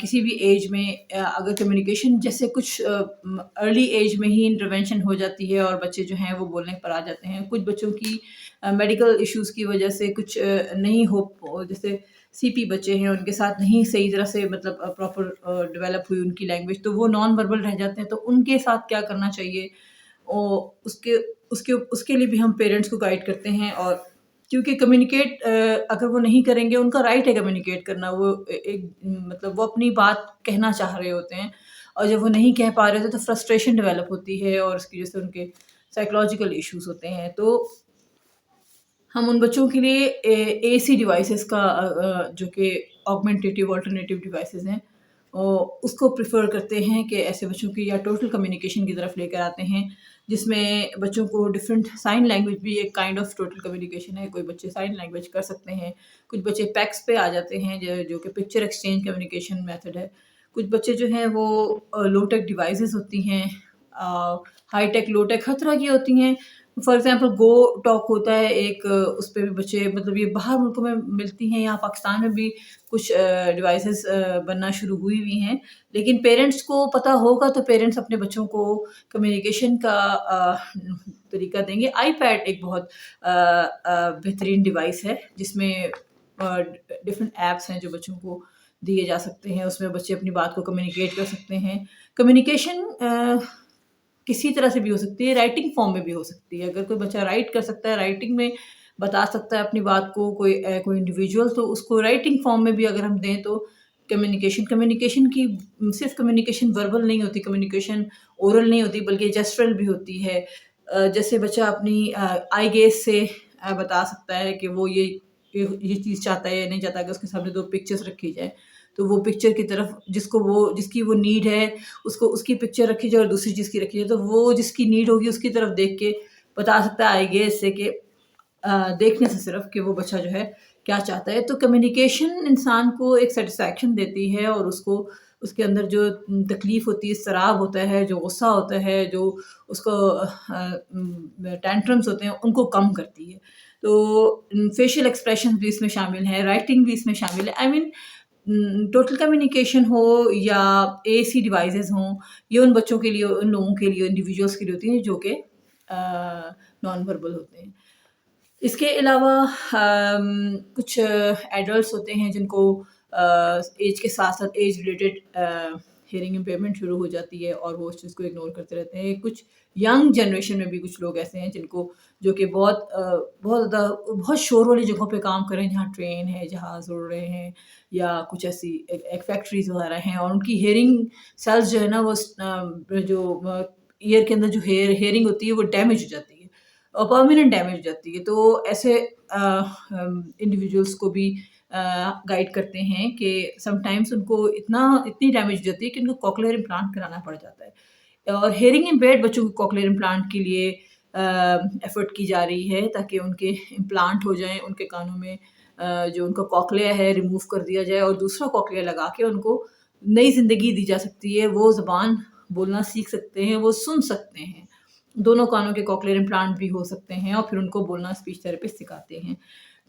کسی بھی ایج میں اگر کمیونیکیشن جیسے کچھ ارلی ایج میں ہی انٹروینشن ہو جاتی ہے اور بچے جو ہیں وہ بولنے پر آ جاتے ہیں. کچھ بچوں کی میڈیکل ایشوز کی وجہ سے کچھ نہیں ہو، جیسے سی پی بچے ہیں، ان کے ساتھ نہیں صحیح طرح سے مطلب پراپر ڈیولپ ہوئی ان کی لینگویج، تو وہ نان وربل رہ جاتے ہیں. تو ان کے ساتھ کیا کرنا چاہیے، اور اس کے لیے بھی ہم پیرنٹس کو گائیڈ کرتے ہیں. اور کیونکہ کمیونیکیٹ اگر وہ نہیں کریں گے، ان کا رائٹ ہے کمیونیکیٹ کرنا، وہ ایک مطلب وہ اپنی بات کہنا چاہ رہے ہوتے ہیں، اور جب وہ نہیں کہہ پا رہے ہوتے تو فرسٹریشن ڈیولپ ہوتی ہے، اور اس کی وجہ سے ان کے سائیکولوجیکل ایشوز ہوتے ہیں. تو ہم ان بچوں کے لیے اے سی ڈیوائسیز کا جو کہ آگمنٹیٹیو آلٹرنیٹیو ڈیوائسیز ہیں، اس کو پریفر کرتے ہیں کہ ایسے بچوں کی یا ٹوٹل کمیونیکیشن کی طرف لے کر آتے ہیں، جس میں بچوں کو ڈفرینٹ سائن لینگویج بھی ایک کائنڈ آف ٹوٹل کمیونیکیشن ہے. کوئی بچے سائن لینگویج کر سکتے ہیں، کچھ بچے پیکس پہ آ جاتے ہیں جو کہ پکچر ایکسچینج کمیونیکیشن میتھڈ ہے. کچھ بچے جو ہیں وہ لو ٹیک ڈیوائسیز ہوتی ہیں، ہائی ٹیک لو ٹیک ہر طرح کی ہوتی ہیں. فار ایگزامپل گو ٹاک ہوتا ہے ایک، اس پہ بھی بچے مطلب یہ باہر ملکوں میں ملتی ہیں، یہاں پاکستان میں بھی کچھ ڈیوائسیز بننا شروع ہوئی ہیں. لیکن پیرنٹس کو پتہ ہوگا تو پیرنٹس اپنے بچوں کو کمیونیکیشن کا طریقہ دیں گے. آئی پیڈ ایک بہت بہترین ڈیوائس ہے، جس میں ڈفرینٹ ایپس ہیں جو بچوں کو دیے جا سکتے ہیں. اس میں بچے اپنی بات کو کمیونیکیٹ کر سکتے ہیں. کمیونیکیشن کسی طرح سے بھی ہو سکتی ہے، رائٹنگ فارم میں بھی ہو سکتی ہے. اگر کوئی بچہ رائٹ کر سکتا ہے، رائٹنگ میں بتا سکتا ہے اپنی بات کو کوئی انڈیویجول، تو اس کو رائٹنگ فارم میں بھی اگر ہم دیں تو کمیونیکیشن کی صرف کمیونیکیشن وربل نہیں ہوتی، کمیونیکیشن اورل نہیں ہوتی، بلکہ جسٹرل بھی ہوتی ہے. جیسے بچہ اپنی آئی گیز سے بتا سکتا ہے کہ وہ یہ چیز چاہتا ہے یا نہیں چاہتا. کہ اس کے سامنے 2 پکچرز رکھی جائیں تو وہ پکچر کی طرف جس کی وہ نیڈ ہے اس کی پکچر رکھی جائے، اور دوسری چیز کی رکھی جائے، تو وہ جس کی نیڈ ہوگی اس کی طرف دیکھ کے بتا سکتا ہے آئی گیز سے، کہ دیکھنے سے صرف کہ وہ بچہ جو ہے کیا چاہتا ہے. تو کمیونیکیشن انسان کو ایک سیٹسفیکشن دیتی ہے، اور اس کے اندر جو تکلیف ہوتی ہے، اضطراب ہوتا ہے، جو غصہ ہوتا ہے، جو اس کو ٹینٹرمس ہوتے ہیں، ان کو کم کرتی ہے. تو فیشیل ایکسپریشن بھی اس میں شامل ہے، رائٹنگ بھی اس میں شامل ہے. آئی مین ٹوٹل کمیونیکیشن ہو یا اے سی ڈیوائسیز ہوں، یہ ان بچوں کے لیے، ان لوگوں کے لیے، انڈیویجولس کے لیے ہوتی ہیں جو کہ نان وربل ہوتے ہیں. اس کے علاوہ کچھ ایڈلٹس ہوتے ہیں جن کو ایج کے ساتھ ساتھ ایج ریلیٹڈ ہیئرنگ امپیئرمنٹ شروع ہو جاتی ہے، اور وہ اس چیز کو اگنور کرتے رہتے ہیں. کچھ ینگ جنریشن میں بھی کچھ لوگ ایسے ہیں جو کہ بہت زیادہ بہت شور والی جگہوں پہ کام کریں، جہاں ٹرین ہے، جہاز اڑ رہے ہیں، یا کچھ ایسی ایک فیکٹریز وغیرہ ہیں، اور ان کی ہیئرنگ سیلز جو ہے نا، وہ جو ایئر کے اندر جو ہیئرنگ ہوتی ہے وہ ڈیمیج ہو جاتی ہے، اور پرماننٹ ڈیمیج ہو جاتی ہے. تو ایسے انڈیویجولس کو بھی گائیڈ کرتے ہیں کہ سم ٹائمس ان کو اتنی ڈیمیج ہو جاتی ہے کہ ان کو کوکلیئر امپلانٹ کرانا پڑ جاتا ہے. اور ہیئرنگ امپیئرڈ بچوں کو کوکلیئر امپلانٹ کے لیے ایفرٹ کی جا رہی ہے، تاکہ ان کے امپلانٹ ہو جائیں، ان کے کانوں میں جو ان کا کوکلیا ہے ریموو کر دیا جائے، اور دوسرا کوکلیا لگا کے ان کو نئی زندگی دی جا سکتی ہے. وہ زبان بولنا سیکھ سکتے ہیں، وہ سن سکتے ہیں. دونوں کانوں کے کوکلیئر امپلانٹ بھی ہو سکتے ہیں، اور پھر ان کو بولنا اسپیچ تھراپسٹ سکھاتے ہیں.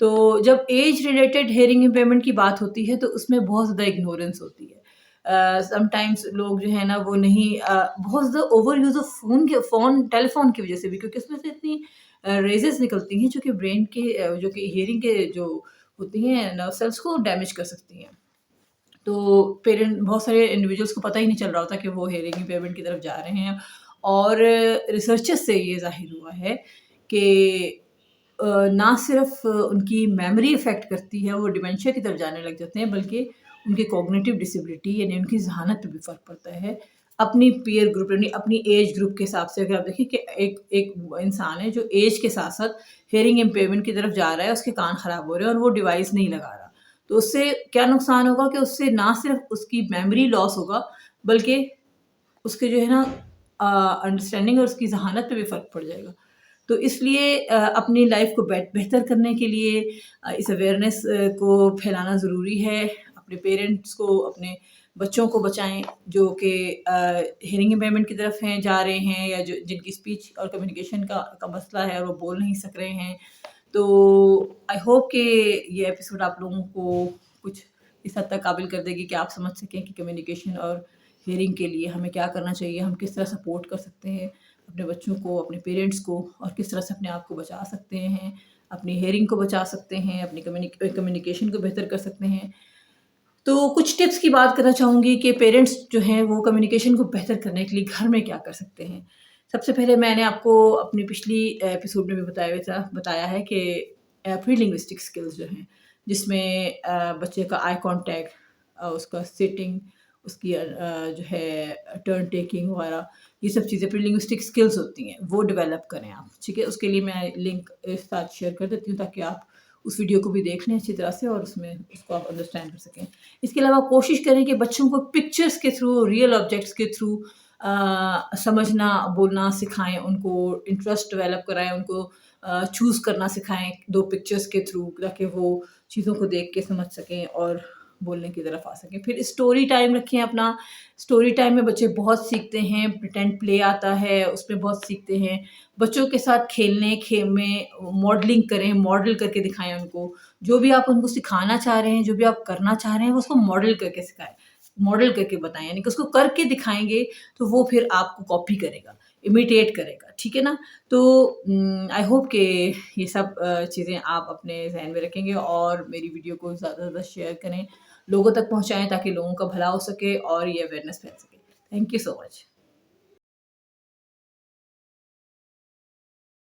تو جب ایج ریلیٹڈ ہیئرنگ امپیئرمنٹ کی بات ہوتی ہے تو اس میں بہت زیادہ اگنورینس ہوتی ہے. سم ٹائمس لوگ جو ہے نا وہ نہیں، بہت زیادہ over use of telephone کی وجہ سے بھی، کیونکہ اس میں سے اتنی ریزز نکلتی ہیں جو کہ برین کے جو کہ ہیئرنگ کے جو ہوتی ہیں نرو سیلس کو ڈیمیج کر سکتی ہیں. تو بہت سارے انڈیویجولس کو پتہ ہی نہیں چل رہا ہوتا کہ وہ ہیئرنگ امپیئرمنٹ کی طرف جا رہے ہیں. اور ریسرچز سے یہ ظاہر ہوا ہے کہ نہ صرف ان کی میموری افیکٹ کرتی ہے، وہ ڈیمینشیا کی طرف جانے لگ جاتے ہیں، بلکہ ان کی کوگنیٹیو ڈسیبلٹی یعنی ان کی ذہانت پہ بھی فرق پڑتا ہے. اپنی پیئر گروپ یعنی اپنی ایج گروپ کے حساب سے اگر آپ دیکھیں کہ ایک انسان ہے جو ایج کے ساتھ ساتھ ہیئرنگ امپیئرمنٹ کی طرف جا رہا ہے، اس کے کان خراب ہو رہے ہیں اور وہ ڈیوائس نہیں لگا رہا، تو اس سے کیا نقصان ہوگا کہ اس سے نہ صرف اس کی میموری لاس ہوگا، بلکہ اس کے جو ہے نا انڈرسٹینڈنگ اور اس کی ذہانت پہ بھی فرق پڑ جائے گا. تو اس لیے اپنی لائف کو بہتر کرنے کے لیے اس اویئرنیس کو پھیلانا ضروری ہے. اپنے پیرنٹس کو، اپنے بچوں کو بچائیں جو کہ ہیئرنگ امپیئرمنٹ کی طرف جا رہے ہیں، یا جن کی اسپیچ اور کمیونیکیشن کا مسئلہ ہے اور وہ بول نہیں سک رہے ہیں. تو آئی ہوپ کہ یہ ایپیسوڈ آپ لوگوں کو کچھ اس حد تک قابل کر دے گی کہ آپ سمجھ سکیں کہ کمیونیکیشن اور ہیئرنگ کے لیے ہمیں کیا کرنا چاہیے، ہم کس طرح سپورٹ کر سکتے ہیں اپنے بچوں کو، اپنے پیرنٹس کو، اور کس طرح سے اپنے آپ کو بچا سکتے ہیں، اپنی ہیئرنگ کو بچا سکتے ہیں، اپنی کمیونیکیشن کو بہتر کر سکتے ہیں۔ تو کچھ ٹپس کی بات کرنا چاہوں گی کہ پیرنٹس جو ہیں وہ کمیونیکیشن کو بہتر کرنے کے لیے گھر میں کیا کر سکتے ہیں۔ سب سے پہلے میں نے آپ کو اپنی پچھلی ایپیسوڈ میں بھی بتایا ہے کہ پری لنگوسٹک اسکلز جو ہیں، جس میں بچے کا آئی کانٹیکٹ، اس کا سیٹنگ، اس کی جو ہے ٹرن ٹیکنگ وغیرہ، یہ سب چیزیں پری لنگوسٹک اسکلز ہوتی ہیں، وہ ڈیولپ کریں آپ، ٹھیک ہے۔ اس کے لیے میں لنک ساتھ شیئر کر دیتی ہوں تاکہ آپ اس ویڈیو کو بھی دیکھ لیں اچھی طرح سے اور اس میں اس کو آپ انڈرسٹینڈ کر سکیں۔ اس کے علاوہ کوشش کریں کہ بچوں کو پکچرس کے تھرو، ریئل آبجیکٹس کے تھرو سمجھنا بولنا سکھائیں، ان کو انٹرسٹ ڈیولپ کرائیں، ان کو چوز کرنا سکھائیں 2 پکچرس کے تھرو، تاکہ وہ چیزوں کو دیکھ کے سمجھ سکیں اور بولنے کی طرف آ سکیں۔ پھر اسٹوری ٹائم رکھیں اپنا، اسٹوری ٹائم میں بچے بہت سیکھتے ہیں، پریٹینڈ پلے آتا ہے، اس میں بہت سیکھتے ہیں۔ بچوں کے ساتھ کھیلنے میں ماڈلنگ کریں، ماڈل کر کے دکھائیں ان کو، جو بھی آپ ان کو سکھانا چاہ رہے ہیں، جو بھی آپ کرنا چاہ رہے ہیں، وہ اس کو ماڈل کر کے سکھائیں، ماڈل کر کے بتائیں، یعنی کہ اس کو کر کے دکھائیں گے تو وہ پھر آپ کو کاپی کرے گا، امیٹیٹ کرے گا، ٹھیک ہے نا۔ تو آئی ہوپ کہ یہ سب چیزیں آپ اپنے ذہن میں رکھیں گے اور میری ویڈیو کو زیادہ سے زیادہ شیئر کریں، لوگوں تک پہنچائیں تاکہ لوگوں کا بھلا ہو سکے اور یہ اویئرنیس پھیل سکے۔ Thank you so much.